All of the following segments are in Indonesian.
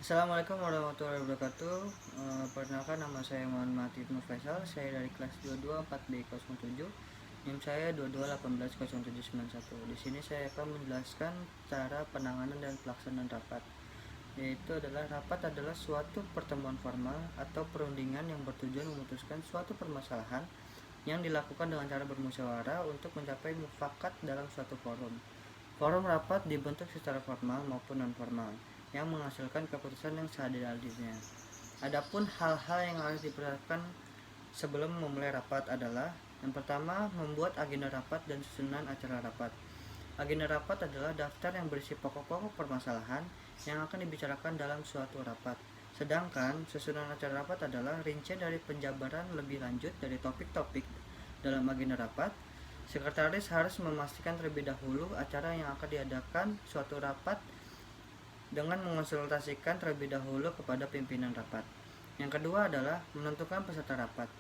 Assalamualaikum warahmatullahi wabarakatuh. Perkenalkan, nama saya Muhammad Ibnu Faisal. Saya dari kelas 22 4B07. NIM saya 22180791. Di sini saya akan menjelaskan cara penanganan dan pelaksanaan rapat. Yaitu adalah rapat adalah suatu pertemuan formal atau perundingan yang bertujuan memutuskan suatu permasalahan yang dilakukan dengan cara bermusyawarah untuk mencapai mufakat dalam suatu forum. Forum rapat dibentuk secara formal maupun non-formal yang menghasilkan keputusan yang seadil-adilnya. Adapun hal-hal yang harus diperhatikan sebelum memulai rapat adalah: yang pertama, membuat agenda rapat dan susunan acara rapat. Agenda rapat adalah daftar yang berisi pokok-pokok permasalahan yang akan dibicarakan dalam suatu rapat. Sedangkan susunan acara rapat adalah rincian dari penjabaran lebih lanjut dari topik-topik dalam agenda rapat. Sekretaris harus memastikan terlebih dahulu acara yang akan diadakan suatu rapat dengan mengonsultasikan terlebih dahulu kepada pimpinan rapat. Yang kedua adalah menentukan peserta rapat.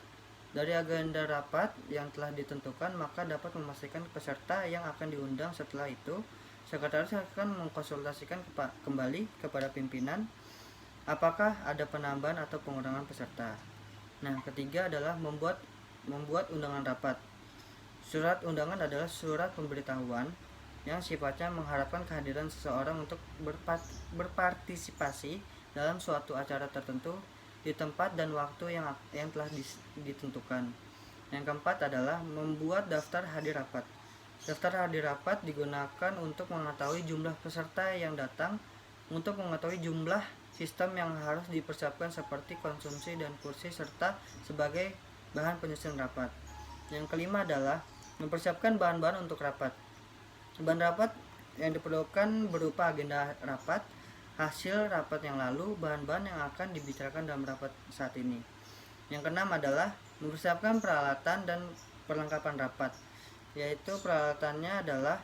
Dari agenda rapat yang telah ditentukan, maka dapat memastikan peserta yang akan diundang. Setelah itu, sekretaris akan mengkonsultasikan kembali kepada pimpinan apakah ada penambahan atau pengurangan peserta. Nah, ketiga adalah membuat undangan rapat. Surat undangan adalah surat pemberitahuan yang sifatnya mengharapkan kehadiran seseorang untuk berpartisipasi dalam suatu acara tertentu di tempat dan waktu yang telah ditentukan. Yang keempat adalah membuat daftar hadir rapat. Daftar hadir rapat digunakan untuk mengetahui jumlah peserta yang datang, untuk mengetahui jumlah sistem yang harus dipersiapkan seperti konsumsi dan kursi serta sebagai bahan penyusun rapat. Yang kelima adalah mempersiapkan bahan-bahan untuk rapat. Bahan rapat yang diperlukan berupa agenda rapat, hasil rapat yang lalu, bahan-bahan yang akan dibicarakan dalam rapat saat ini. Yang keenam adalah mempersiapkan peralatan dan perlengkapan rapat, yaitu peralatannya adalah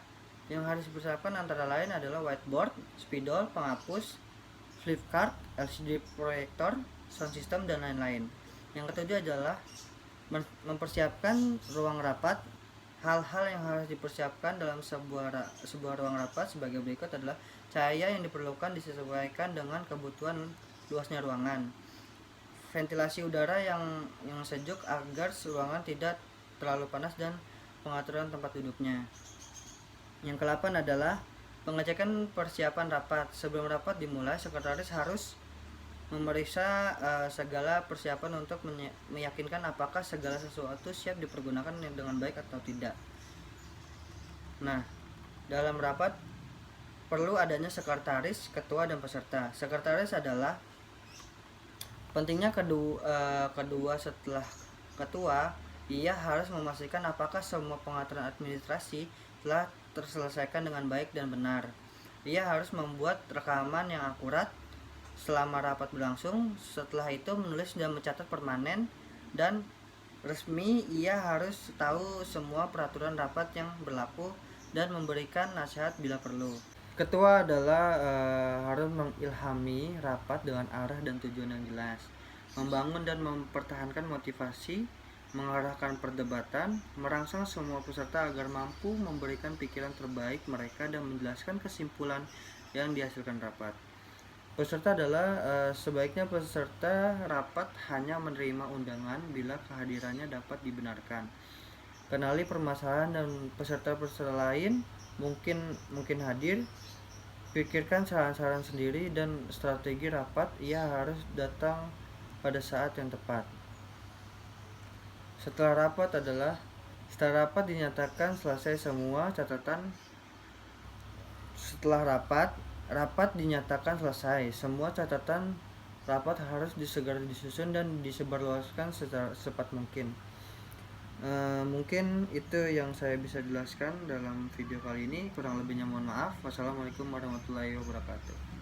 yang harus dipersiapkan antara lain adalah whiteboard, spidol, penghapus, flipchart, LCD proyektor, sound system, dan lain-lain. Yang ketujuh adalah mempersiapkan ruang rapat. Hal-hal yang harus dipersiapkan dalam sebuah ruang rapat sebagai berikut adalah: cahaya yang diperlukan disesuaikan dengan kebutuhan luasnya ruangan, ventilasi udara yang sejuk agar ruangan tidak terlalu panas, dan pengaturan tempat duduknya. Yang ke-8 adalah pengecekan persiapan rapat. Sebelum rapat dimulai, sekretaris harus memeriksa segala persiapan untuk meyakinkan apakah segala sesuatu siap dipergunakan dengan baik atau tidak. Nah, dalam rapat perlu adanya sekretaris, ketua, dan peserta. Sekretaris adalah pentingnya kedua setelah ketua. Ia harus memastikan apakah semua pengaturan administrasi telah terselesaikan dengan baik dan benar. Ia harus membuat rekaman yang akurat selama rapat berlangsung. Setelah itu menulis dan mencatat permanen dan resmi. Ia harus tahu semua peraturan rapat yang berlaku dan memberikan nasihat bila perlu. Ketua adalah harus mengilhami rapat dengan arah dan tujuan yang jelas, membangun dan mempertahankan motivasi, mengarahkan perdebatan, merangsang semua peserta agar mampu memberikan pikiran terbaik mereka dan menjelaskan kesimpulan yang dihasilkan rapat. Peserta adalah sebaiknya peserta rapat hanya menerima undangan bila kehadirannya dapat dibenarkan. Kenali permasalahan dan peserta-peserta lain mungkin hadir. Pikirkan saran-saran sendiri dan strategi rapat. Ia harus datang pada saat yang tepat. Setelah rapat dinyatakan selesai semua catatan. Setelah rapat dinyatakan selesai, semua catatan rapat harus segera disusun dan disebarluaskan secepat mungkin. Mungkin itu yang saya bisa jelaskan dalam video kali ini. Kurang lebihnya mohon maaf. Wassalamualaikum warahmatullahi wabarakatuh.